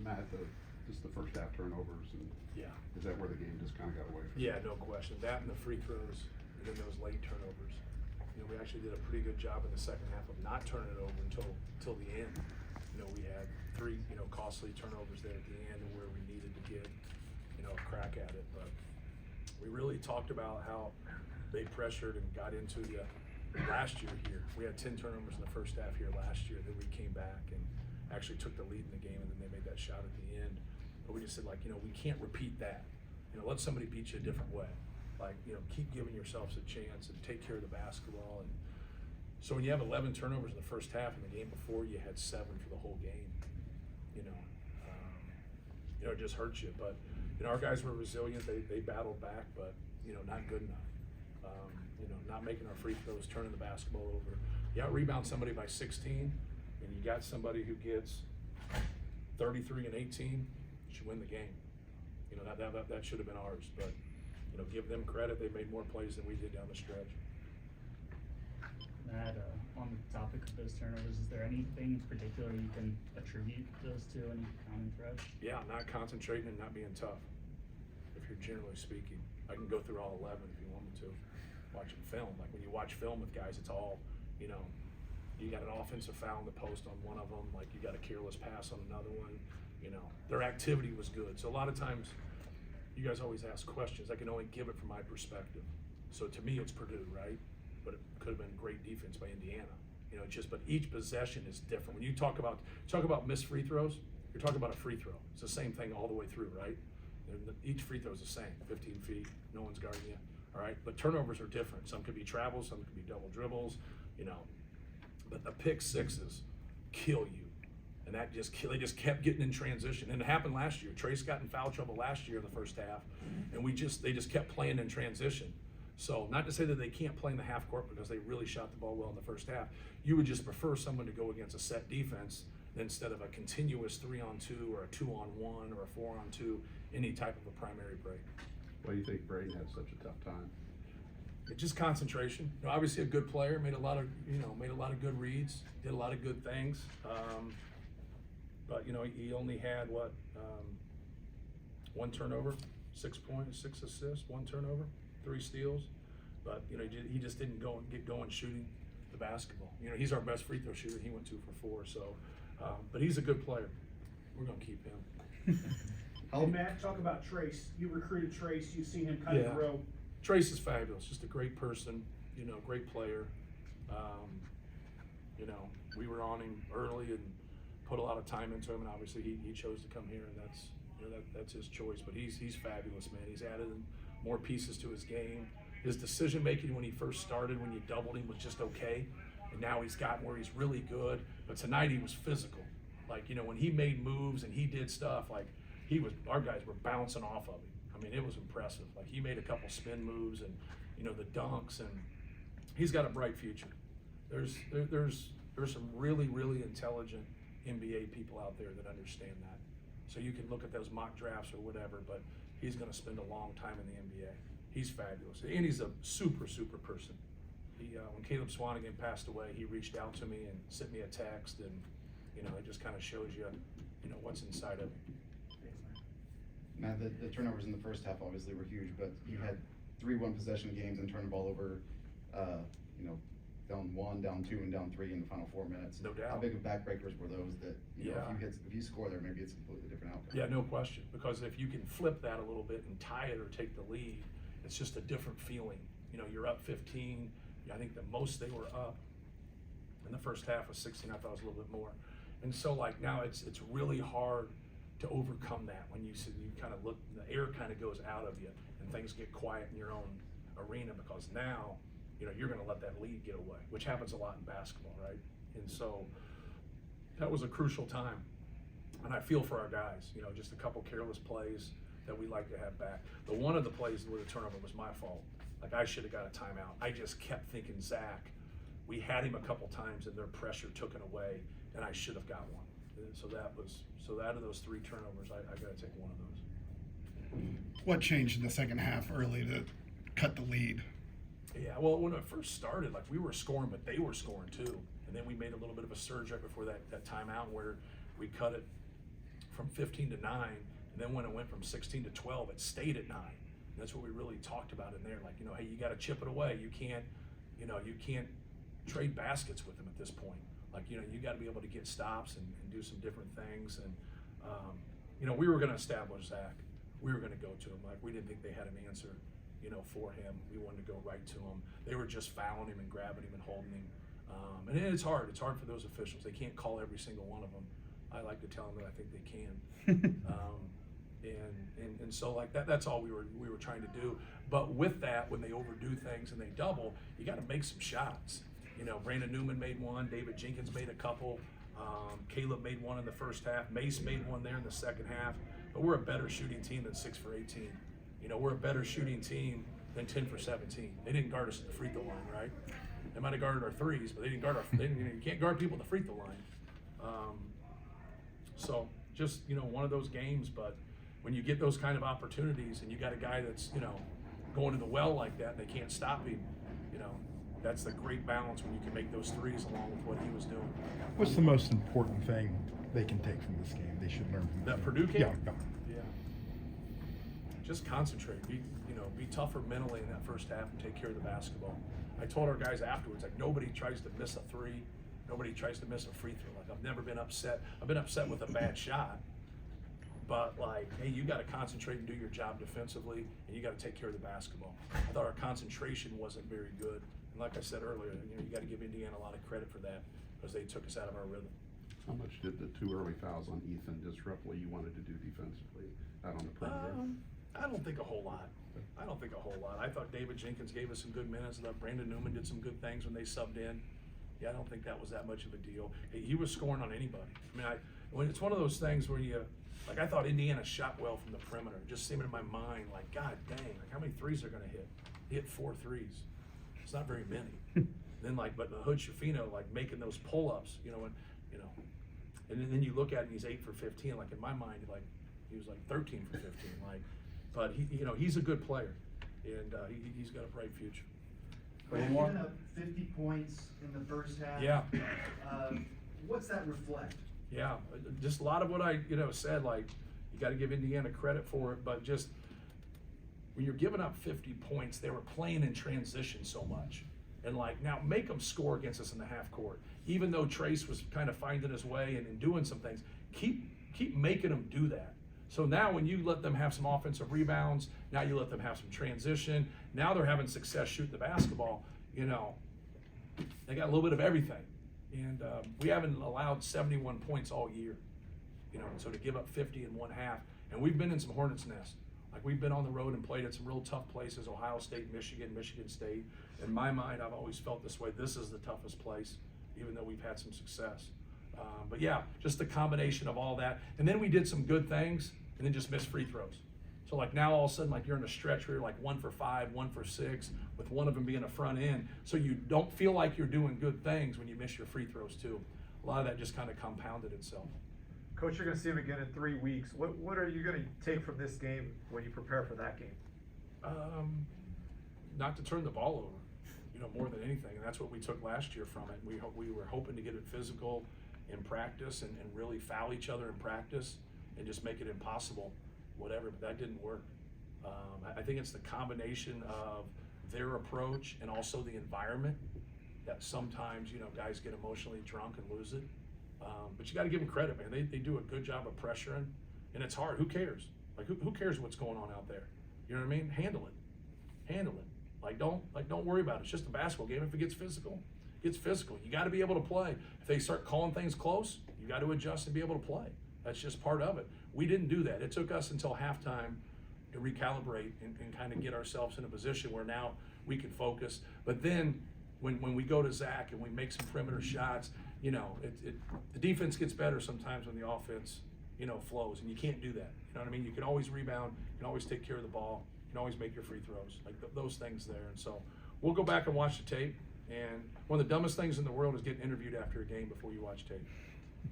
Matt, just the first half turnovers, and Yeah. is that where the game just kind of got away from? Yeah, no question. That and the free throws, and then those late turnovers. You know, we actually did a pretty good job in the second half of not turning it over until the end. You know, we had three, costly turnovers there at the end where we needed to get, a crack at it. But we really talked about how they pressured and got into you last year here. We had 10 turnovers in the first half here last year. Then we came back and actually took the lead in the game, and then they made that shot at the end. But we just said, like, we can't repeat that. Let somebody beat you a different way. Like, keep giving yourselves a chance and take care of the basketball. And so when you have 11 turnovers in the first half, and the game before you had 7 for the whole game, it just hurts you. But our guys were resilient. They battled back, but not good enough. Not making our free throws, turning the basketball over. You out rebound somebody by 16, and you got somebody who gets 33 and 18, you should win the game. That should have been ours, but give them credit. They made more plays than we did down the stretch. Matt, on the topic of those turnovers, is there anything particular you can attribute those to, any common threads? Yeah, not concentrating and not being tough. If you're generally speaking, I can go through all 11 if you want me to. Watching film, like when you watch film with guys, it's all, you got an offensive foul in the post on one of them, like you got a careless pass on another one. Their activity was good. So a lot of times, you guys always ask questions. I can only give it from my perspective. So to me, it's Purdue, right? But it could have been great defense by Indiana. But each possession is different. When you talk about missed free throws, you're talking about a free throw. It's the same thing all the way through, right? Each free throw is the same, 15 feet, no one's guarding you, all right? But turnovers are different. Some could be travels, some could be double dribbles, But the pick sixes kill you. And they just kept getting in transition. And it happened last year. Trace got in foul trouble last year in the first half, and they just kept playing in transition. So not to say that they can't play in the half court because they really shot the ball well in the first half. You would just prefer someone to go against a set defense instead of a continuous 3-on-2 or a 2-on-1 or a 4-on-2, any type of a primary break. Why do you think Braden had such a tough time? It's just concentration. Obviously a good player, made a lot of good reads, did a lot of good things. But he only had one turnover, 6 points, 6 assists, 1 turnover, 3 steals. But he just didn't get going shooting the basketball. He's our best free throw shooter. He went 2 for 4. So, but he's a good player. We're gonna keep him. Matt, talk about Trace. You recruited Trace. You've seen him kind of grow. Trace is fabulous. Just a great person. Great player. We were on him early and put a lot of time into him, and obviously he chose to come here, and that's his choice. But he's fabulous, man. He's added more pieces to his game. His decision making when he first started, when you doubled him, was just okay, and now he's gotten where he's really good. But tonight he was physical. Like when he made moves and he did stuff, like our guys were bouncing off of him. I mean, it was impressive. Like he made a couple spin moves and the dunks, and he's got a bright future. There's some really, really intelligent NBA people out there that understand that. So you can look at those mock drafts or whatever, but he's going to spend a long time in the NBA. He's fabulous, and he's a super, super person. When Caleb Swanigan passed away, he reached out to me and sent me a text, and it just kind of shows you, what's inside of him. Matt, the turnovers in the first half obviously were huge, but you had 3 1-possession games and turned the ball over, down 1, down 2, and down 3 in the final 4 minutes. No doubt. How big of backbreakers were those that, Yeah. if you score there, maybe it's a completely different outcome? Yeah, no question. Because if you can flip that a little bit and tie it or take the lead, it's just a different feeling. You're up 15. I think the most they were up in the first half was 16. I thought it was a little bit more. And so now it's really hard to overcome that when you kind of look, the air kind of goes out of you and things get quiet in your own arena, because now you're going to let that lead get away, which happens a lot in basketball, right? And so that was a crucial time. And I feel for our guys, just a couple careless plays that we like to have back. One of the plays where the turnover was my fault. Like I should have got a timeout. I just kept thinking, Zach, we had him a couple times and their pressure took it away, and I should have got one. And so out of those 3 turnovers, I got to take one of those. What changed in the second half early to cut the lead? Yeah, well, when it first started, like we were scoring, but they were scoring too. And then we made a little bit of a surge right before that timeout where we cut it from 15 to 9, and then when it went from 16 to 12, it stayed at 9. And that's what we really talked about in there. Like, you know, hey, you got to chip it away. You can't trade baskets with them at this point. Like, you know, you got to be able to get stops and do some different things. And, you know, we were going to establish Zach. We were going to go to him. Like, we didn't think they had an answer, you know, for him. We wanted to go right to him. They were just fouling him and grabbing him and holding him. And it's hard. It's hard for those officials. They can't call every single one of them. I like to tell them that I think they can. And so like that's all we were trying to do. But with that, when they overdo things and they double, you got to make some shots. You know, Brandon Newman made one. David Jenkins made a couple. Caleb made one in the first half. Mace made one there in the second half. But we're a better shooting team than 6 for 18. You know, we're a better shooting team than 10 for 17. They didn't guard us at the free throw line, right? They might have guarded our threes, but they didn't guard our. You know, you can't guard people at the free throw line. So just, you know, one of those games. But when you get those kind of opportunities and you got a guy that's, you know, going to the well like that and they can't stop him, you know, that's the great balance when you can make those threes along with what he was doing. What's the most important thing they can take from this game? They should learn from That this Purdue game? game? Yeah. Yeah. Just concentrate. Be tougher mentally in that first half and take care of the basketball. I told our guys afterwards, like, nobody tries to miss a three. Nobody tries to miss a free throw. Like, I've never been upset. I've been upset with a bad shot. But, like, hey, you got to concentrate and do your job defensively, and you got to take care of the basketball. I thought our concentration wasn't very good. And like I said earlier, you know, you got to give Indiana a lot of credit for that because they took us out of our rhythm. How much did the 2 early fouls on Ethan disrupt what you wanted to do defensively out on the perimeter? I don't think a whole lot. I thought David Jenkins gave us some good minutes. I thought Brandon Newman did some good things when they subbed in. Yeah, I don't think that was that much of a deal. He was scoring on anybody. I mean, when it's one of those things where you, like, I thought Indiana shot well from the perimeter. It just seemed in my mind, like, God dang, like, how many threes they're going to hit? He hit 4 threes. It's not very many. Then, like, but the Hood Schifino, like, making those pull-ups, you know, and then you look at him, he's 8 for 15. Like, in my mind, like, he was like 13 for 15. Like, but he, you know, he's a good player, and he's got a bright future. Giving up 50 points in the first half. Yeah. What's that reflect? Yeah, just a lot of what I, you know, said, like, you got to give Indiana credit for it, but just when you're giving up 50 points, they were playing in transition so much. And, like, now make them score against us in the half court. Even though Trace was kind of finding his way and doing some things, keep making them do that. So now when you let them have some offensive rebounds, now you let them have some transition, now they're having success shooting the basketball, you know, they got a little bit of everything. And we haven't allowed 71 points all year, you know, so to give up 50 in one half, and we've been in some hornet's nest. Like, we've been on the road and played at some real tough places, Ohio State, Michigan State. In my mind, I've always felt this way. This is the toughest place, even though we've had some success. But yeah, just the combination of all that. And then we did some good things and then just missed free throws. So, like, now all of a sudden, like, you're in a stretch where you're like 1 for 5, 1 for 6, with one of them being a front end. So you don't feel like you're doing good things when you miss your free throws too. A lot of that just kind of compounded itself. Coach, you're going to see him again in 3 weeks. What are you going to take from this game when you prepare for that game? Not to turn the ball over, you know, more than anything. And that's what we took last year from it. We were hoping to get it physical in practice and really foul each other in practice and just make it impossible, whatever, but that didn't work. I think it's the combination of their approach and also the environment that sometimes, you know, guys get emotionally drunk and lose it. But you got to give them credit, man. They do a good job of pressuring, and it's hard. Who cares? Like, who cares what's going on out there? You know what I mean? Handle it. Like, don't worry about it. It's just a basketball game. If it gets physical, it gets physical. You got to be able to play. If they start calling things close, you got to adjust and be able to play. That's just part of it. We didn't do that. It took us until halftime to recalibrate and kind of get ourselves in a position where now we can focus. But then when we go to Zach and we make some perimeter shots, you know, the defense gets better sometimes when the offense, you know, flows, and you can't do that. You know what I mean? You can always rebound, you can always take care of the ball, you can always make your free throws, like those things there. And so we'll go back and watch the tape. And one of the dumbest things in the world is getting interviewed after a game before you watch tape.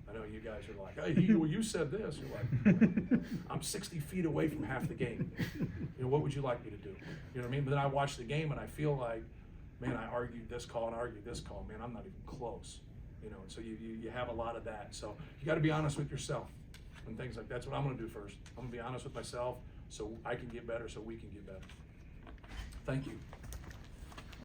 I know you guys are like, hey, well, you said this. You're like, I'm 60 feet away from half the game. You know, what would you like me to do? You know what I mean? But then I watch the game and I feel like, man, I argued this call and argued this call. Man, I'm not even close. You know, and so you have a lot of that. So you got to be honest with yourself. and things like, that's what I'm gonna do first. I'm gonna be honest with myself, so I can get better, so we can get better. Thank you.